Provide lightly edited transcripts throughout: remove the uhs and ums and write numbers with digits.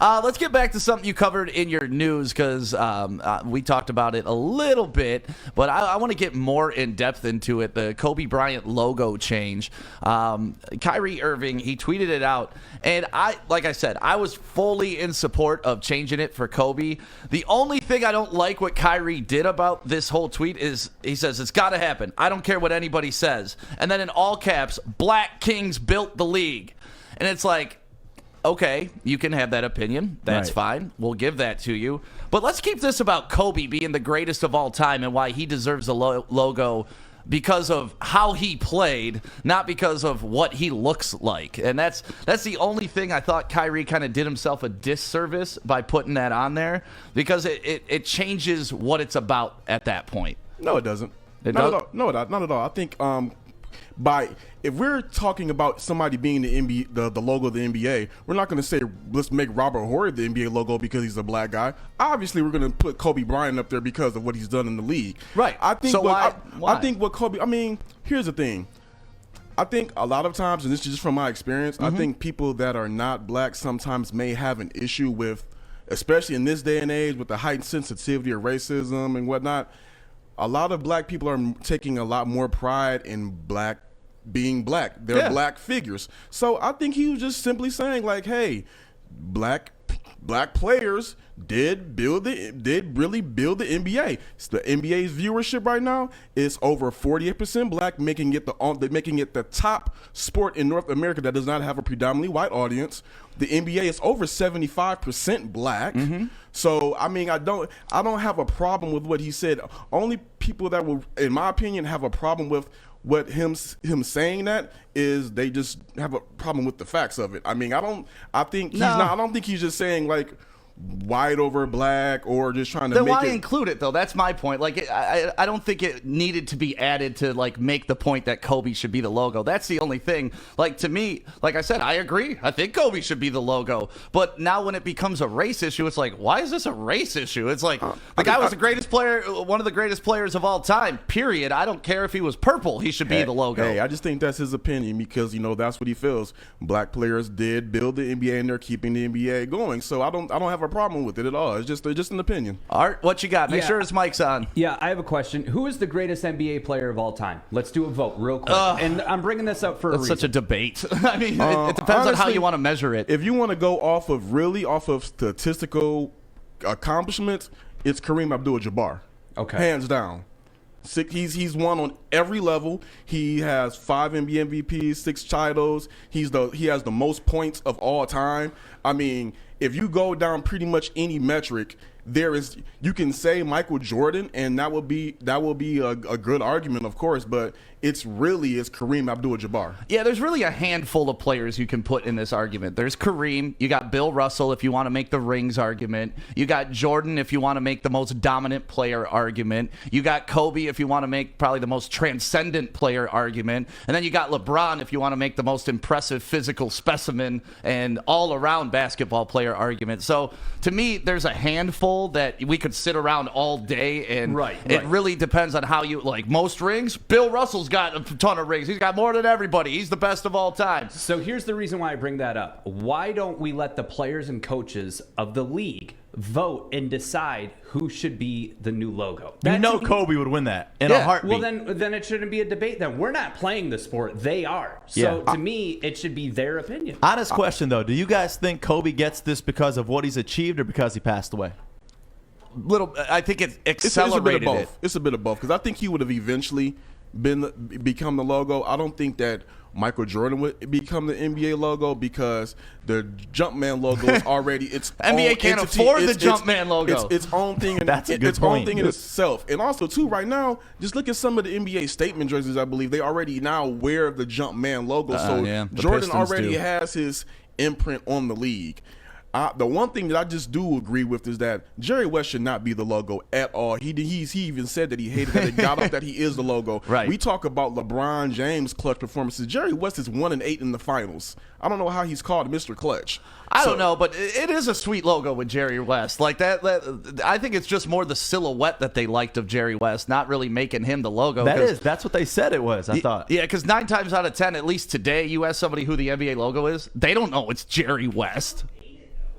Let's get back to something you covered in your news because we talked about it a little bit, but I want to get more in depth into it. The Kobe Bryant logo change. Kyrie Irving, he tweeted it out, and like I said, I was fully in support of changing it for Kobe. The only thing I don't like what Kyrie did about this whole tweet is he says it's got to happen. I don't care what anybody says, and then in all caps, Black Kings built the league, and it's like, okay, you can have that opinion. That's fine. We'll give that to you. But let's keep this about Kobe being the greatest of all time and why he deserves a logo because of how he played, not because of what he looks like. And that's the only thing I thought Kyrie kind of did himself a disservice by putting that on there because it changes what it's about at that point. No, it doesn't. It not does? at all. No, not at all. I think if we're talking about somebody being the NBA, the logo of the NBA, we're not going to say let's make Robert Horry the NBA logo because he's a black guy. Obviously, we're going to put Kobe Bryant up there because of what he's done in the league. Right. I think. So why? I think what Kobe. I mean, here's the thing. I think a lot of times, and this is just from my experience, I think people that are not black sometimes may have an issue with, especially in this day and age, with the heightened sensitivity of racism and whatnot. A lot of black people are taking a lot more pride in being black. They're black figures. So I think he was just simply saying like, hey, black players did really build the NBA. The NBA's viewership right now is over 48% black, making it the top sport in North America that does not have a predominantly white audience. The NBA is over 75% black. So I mean, I don't have a problem with what he said. Only people that will, in my opinion, have a problem with what him saying that is they just have a problem with the facts of it. I mean, I don't think he's just saying like white over black or just trying to then make why it include it though? That's my point. Like I don't think it needed to be added to like make the point that Kobe should be the logo. That's the only thing. Like to me, like I said, I agree. I think Kobe should be the logo. But now when it becomes a race issue, it's like, why is this a race issue? It's like the guy was the greatest player, one of the greatest players of all time. Period. I don't care if he was purple. He should be the logo. Hey, I just think that's his opinion because that's what he feels. Black players did build the NBA and they're keeping the NBA going. So I don't have a problem with it at all. It's just an opinion. Art, what you got? Make sure his mic's on. Yeah, I have a question. Who is the greatest NBA player of all time? Let's do a vote real quick. And I'm bringing this up for a reason. That's such a debate. I mean, it depends on how you want to measure it. If you want to go off of statistical accomplishments, it's Kareem Abdul-Jabbar. Okay. Hands down. He's won on every level. He has 5 NBA MVPs, 6 titles. He has the most points of all time. I mean, if you go down pretty much any metric, you can say Michael Jordan, and that will be a good argument, of course, but it's Kareem Abdul-Jabbar. Yeah, there's really a handful of players you can put in this argument. There's Kareem. You got Bill Russell if you want to make the rings argument. You got Jordan if you want to make the most dominant player argument. You got Kobe if you want to make probably the most transcendent player argument. And then you got LeBron if you want to make the most impressive physical specimen and all-around basketball player argument. So to me, there's a handful that we could sit around all day, and it really depends on how you like. Most rings, Bill Russell's got a ton of rings. He's got more than everybody. He's the best of all time. So here's the reason why I bring that up. Why don't we let the players and coaches of the league vote and decide who should be the new logo? Kobe would win that in a heartbeat. Well, then it shouldn't be a debate. Then we're not playing the sport; they are. So to me, it should be their opinion. Honest question though: do you guys think Kobe gets this because of what he's achieved or because he passed away? I think it accelerated it. It's a bit of both because I think he would have eventually become the logo. I don't think that Michael Jordan would become the NBA logo because the Jumpman logo is already its NBA own can't entity. afford the Jumpman logo. It's its own thing. That's a good point. Own thing in itself. And also too, right now, just look at some of the NBA statement jerseys. I believe they already now wear the Jumpman logo. So Jordan already has his imprint on the league. The one thing that I just do agree with is that Jerry West should not be the logo at all. He even said that he hated that it got up that he is the logo. Right. We talk about LeBron James clutch performances. Jerry West is 1-8 in the finals. I don't know how he's called Mr. Clutch. I don't know, but it is a sweet logo with Jerry West. Like that, I think it's just more the silhouette that they liked of Jerry West, not really making him the logo. That's what they said it was, I thought. Yeah, because 9 times out of 10, at least today, you ask somebody who the NBA logo is, they don't know it's Jerry West.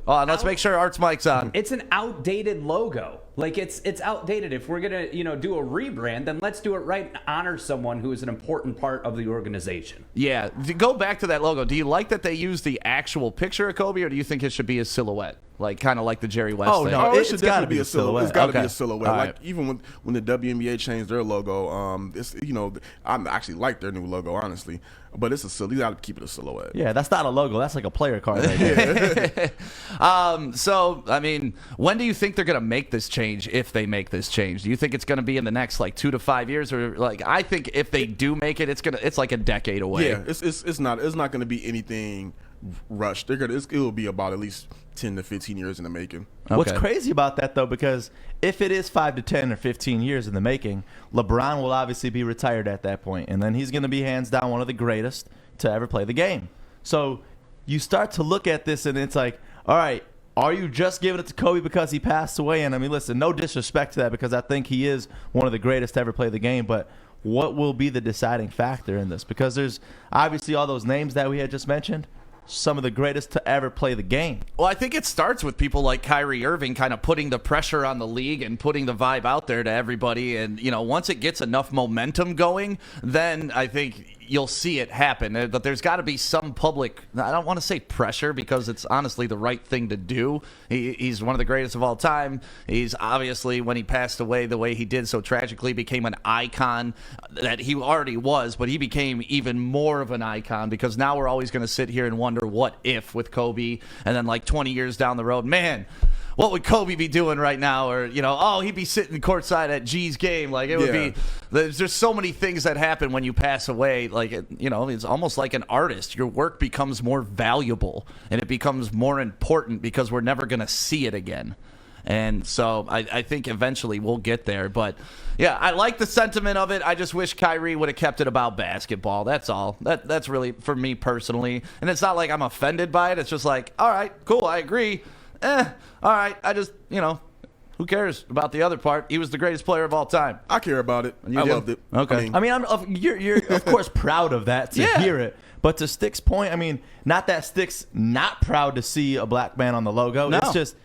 Let's make sure Art's mic's on. It's an outdated logo. Like it's outdated. If we're gonna do a rebrand, then let's do it right and honor someone who is an important part of the organization. Yeah, to go back to that logo. Do you like that they use the actual picture of Kobe, or do you think it should be a silhouette, like kind of like the Jerry West thing? No, it should definitely be a silhouette. It's got to be a silhouette. All Like right. even when the WNBA changed their logo, it's I actually like their new logo honestly, but it's a silhouette. You got to keep it a silhouette. Yeah, that's not a logo. That's like a player card right there. So, I mean, when do you think they're going to make this change, if they make this change? Do you think it's going to be in the next, like, 2 to 5 years? Or, like, I think if they do make it, it's like a decade away. Yeah, it's not going to be anything rushed. It will be about at least 10 to 15 years in the making. Okay. What's crazy about that, though, because if it is 5 to 10 or 15 years in the making, LeBron will obviously be retired at that point, and then he's going to be hands down one of the greatest to ever play the game. So you start to look at this, and it's like, all right, are you just giving it to Kobe because he passed away? And I mean, listen, no disrespect to that, because I think he is one of the greatest to ever play the game, but what will be the deciding factor in this? Because there's obviously all those names that we had just mentioned, some of the greatest to ever play the game. Well, I think it starts with people like Kyrie Irving kind of putting the pressure on the league and putting the vibe out there to everybody. And, once it gets enough momentum going, then I think you'll see it happen. But there's got to be some public, I don't want to say pressure, because it's honestly the right thing to do. He's one of the greatest of all time. He's obviously, when he passed away the way he did so tragically, became an icon that he already was, but he became even more of an icon, because now we're always going to sit here and wonder what if with Kobe, and then like 20 years down the road, man, what would Kobe be doing right now? Or, he'd be sitting courtside at G's game. Like, it would be, there's so many things that happen when you pass away. Like, it's almost like an artist. Your work becomes more valuable, and it becomes more important because we're never going to see it again. And so I think eventually we'll get there. But, yeah, I like the sentiment of it. I just wish Kyrie would have kept it about basketball. That's all. That's really, for me personally. And it's not like I'm offended by it. It's just like, all right, cool, I agree. All right, I just, who cares about the other part? He was the greatest player of all time. I care about it. You I do? loved it. Okay. I mean, you're of course proud of that to Yeah. hear it. But to Stick's point, I mean, not that Stick's not proud to see a black man on the logo. No. It's just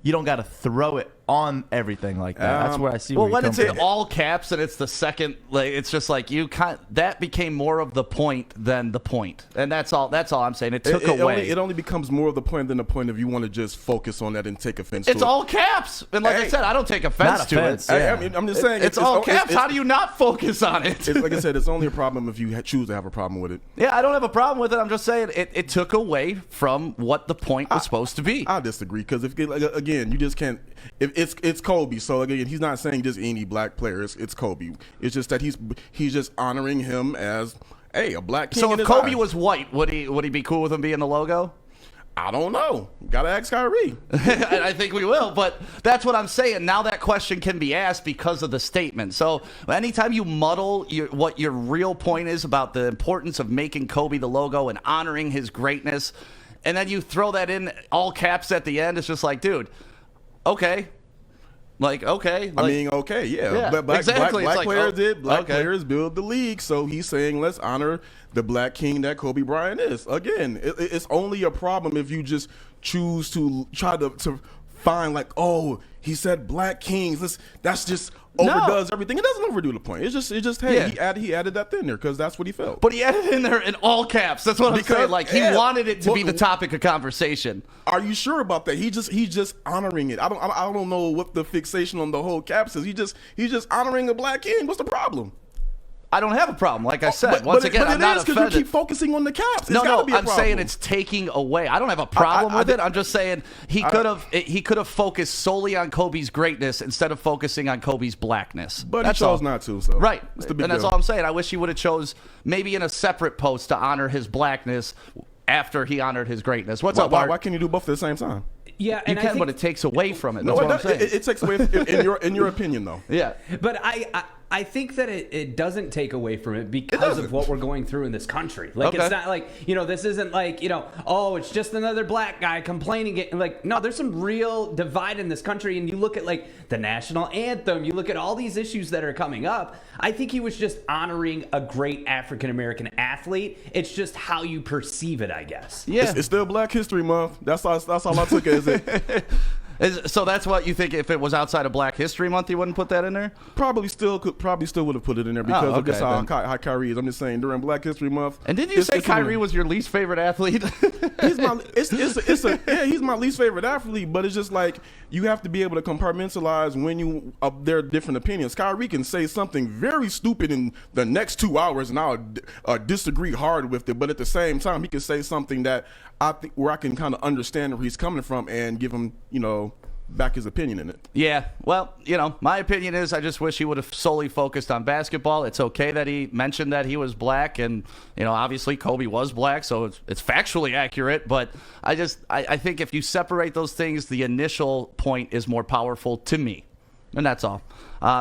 you don't got to throw it on everything like that. That's where I see. Well, where when you it's come in from. all caps and it's the second, like, it's just like that became more of the point than the point, and that's all. That's all I'm saying. It took away. It only becomes more of the point than the point if you want to just focus on that and take offense. It's to all caps, and like I Hey. said, I don't take offense Not to offense. it. Yeah. I mean, I'm just saying It's all caps. How do you not focus on it? It's like I said, it's only a problem if you choose to have a problem with it. Yeah, I don't have a problem with it. I'm just saying it took away from what the point was supposed to be. I disagree because if again, you just can't. If it's Kobe, so again, he's not saying just any black player. It's Kobe. It's just that he's just honoring him as a black king. So in if his Kobe eye. was white, would he be cool with him being the logo? I don't know. Gotta ask Kyrie. I think we will, but that's what I'm saying. Now that question can be asked because of the statement. So anytime you muddle what your real point is about the importance of making Kobe the logo and honoring his greatness, and then you throw that in all caps at the end, it's just like, dude, okay. Okay. I mean, okay, yeah. Yeah, Black exactly. It's like, players did. Black okay. players build the league. So he's saying, let's honor the black king that Kobe Bryant is. Again, it's only a problem if you just choose to try to find like, oh, he said black kings. That's just overdoes everything. It doesn't overdo the point. It's just hey, Yeah. he added that in there because that's what he felt. But he added it in there in all caps. That's what I'm saying. Like, he wanted it to be the topic of conversation. Are you sure about that? He's just honoring it. I don't know what the fixation on the whole caps is. He's just honoring a black king. What's the problem? I don't have a problem. Like I said, but again, I'm not because offended. you keep focusing on the caps. It's No, gotta be a I'm problem. saying it's taking away. I don't have a problem with it. I'm just saying he could have focused solely on Kobe's greatness instead of focusing on Kobe's blackness. But that's he chose all. not to. So Right, That's the big and that's deal. all I'm saying. I wish he would have chose maybe in a separate post to honor his blackness after he honored his greatness. What's up, Art? Why can't you do both at the same time? Yeah, You and I can, think, but it takes away from it. That's No, what I'm saying. it takes away in your opinion though. Yeah. But I think that it doesn't take away from it because of what we're going through in this country. Like, Okay. it's not like, this isn't like, oh, it's just another black guy complaining. Like, no, there's some real divide in this country. And you look at, like, the national anthem, you look at all these issues that are coming up. I think he was just honoring a great African-American athlete. It's just how you perceive it, I guess. Yeah. It's still Black History Month. That's all I took it as it. So that's what you think? If it was outside of Black History Month, you wouldn't put that in there? Probably still would have put it in there because of okay, just how Kyrie is. I'm just saying during Black History Month. And didn't you say Kyrie was your least favorite athlete? He's my least favorite athlete, but it's just like you have to be able to compartmentalize when there are different opinions. Kyrie can say something very stupid in the next 2 hours, and I'll disagree hard with it. But at the same time, he can say something that I think where I can kind of understand where he's coming from and give him, back his opinion in it. Yeah, well, my opinion is I just wish he would have solely focused on basketball. It's okay that he mentioned that he was black, and obviously Kobe was black, so it's factually accurate. But I think if you separate those things, the initial point is more powerful to me, and that's all.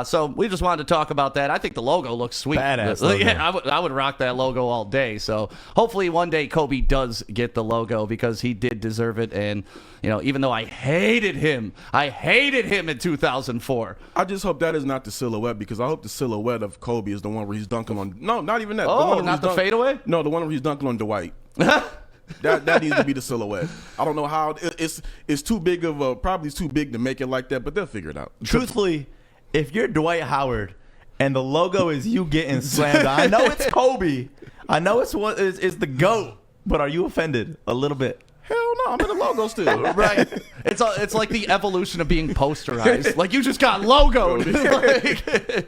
So we just wanted to talk about that. I think the logo looks sweet. Badass logo. Yeah, I would rock that logo all day. So hopefully one day Kobe does get the logo because he did deserve it. And even though I hated him in 2004. I just hope that is not the silhouette, because I hope the silhouette of Kobe is the one where he's dunking on. No, not even that. Oh, the one where not the fadeaway? No, the one where he's dunking on Dwight. That needs to be the silhouette. I don't know how it's too big of probably too big to make it like that, but they'll figure it out. Truthfully, if you're Dwight Howard and the logo is you getting slammed, I know it's Kobe. I know it's the GOAT, but are you offended a little bit? Hell no, I'm in the logo still. Right. It's like the evolution of being posterized. Like you just got logoed.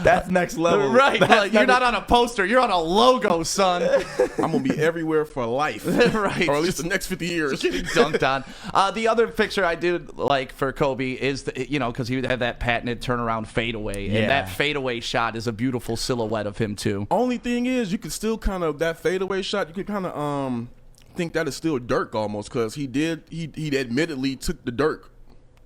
That's next level. Right. Like, you're not on a poster. You're on a logo, son. I'm going to be everywhere for life. Right. Or at least the next 50 years. Getting dunked on. The other picture I do like for Kobe is, because he would have that patented turnaround fadeaway. Yeah. And that fadeaway shot is a beautiful silhouette of him, too. Only thing is, you could still kind of, that fadeaway shot, you could kind of think that is still Dirk almost, because he admittedly took the Dirk,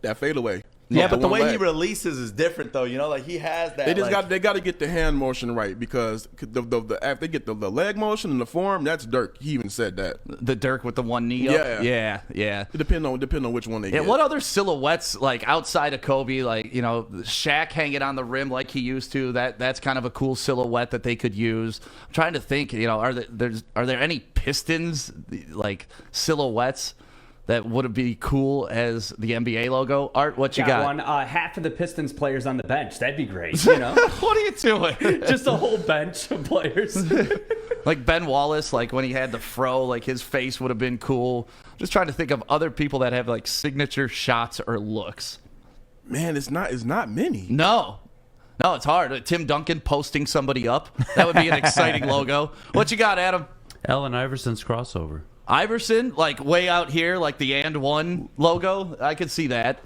that fadeaway. Yeah, but the way he releases is different, though. Like he has that. They got to get the hand motion right, because if they get the leg motion and the form, that's Dirk. He even said that. The Dirk with the one knee up? Yeah. It depends on which one they get. What other silhouettes, like outside of Kobe, like, Shaq hanging on the rim like he used to, that's kind of a cool silhouette that they could use. I'm trying to think, are there any Pistons, like, silhouettes that would be cool as the NBA logo? Art, what you got? One, half of the Pistons players on the bench. That'd be great, What are you doing? Just a whole bench of players. Like Ben Wallace, like when he had the fro, like his face would have been cool. Just trying to think of other people that have like signature shots or looks. Man, it's not many. No, it's hard. Tim Duncan posting somebody up. That would be an exciting logo. What you got, Adam? Allen Iverson's crossover. Iverson, like way out here, like the and one logo. I could see that.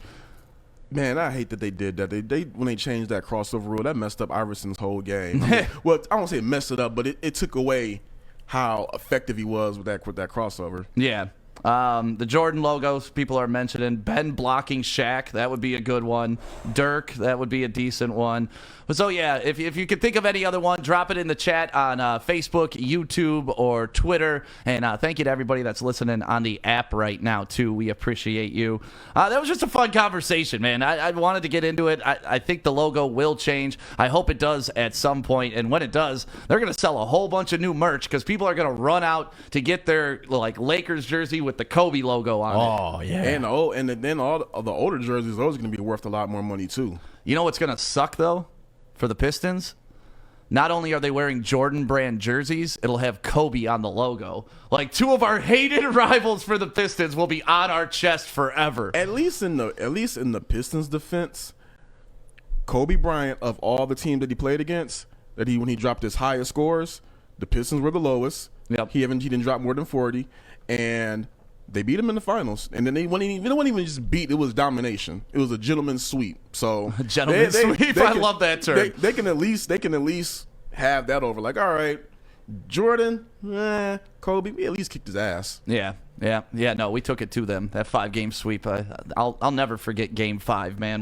Man, I hate that they did that. They when they changed that crossover rule, that messed up Iverson's whole game. Well, I don't say it messed it up, but it took away how effective he was with that crossover. Yeah. The Jordan logos people are mentioning. Ben blocking Shaq, that would be a good one. Dirk, that would be a decent one. But so yeah, if you could think of any other one, drop it in the chat on Facebook, YouTube, or Twitter. And thank you to everybody that's listening on the app right now too. We appreciate you. That was just a fun conversation, man. I wanted to get into it. I think the logo will change. I hope it does at some point. And when it does, they're gonna sell a whole bunch of new merch because people are gonna run out to get their like Lakers jersey with the Kobe logo on it. Oh yeah. And then all the older jerseys, those are going to be worth a lot more money too. You know what's going to suck though for the Pistons? Not only are they wearing Jordan brand jerseys, it'll have Kobe on the logo. Like two of our hated rivals for the Pistons will be on our chest forever. At least in the Pistons' defense, Kobe Bryant, of all the teams that he played against, when he dropped his highest scores, the Pistons were the lowest. Yep. He didn't drop more than 40, and they beat him in the finals. And then they weren't even just beat; it was domination. It was a gentleman's sweep. So Gentleman's sweep. I love that term. They can at least have that over. Like, all right, Jordan, Kobe, we at least kicked his ass. Yeah. No, we took it to them. That 5-game sweep. I'll never forget Game 5, man.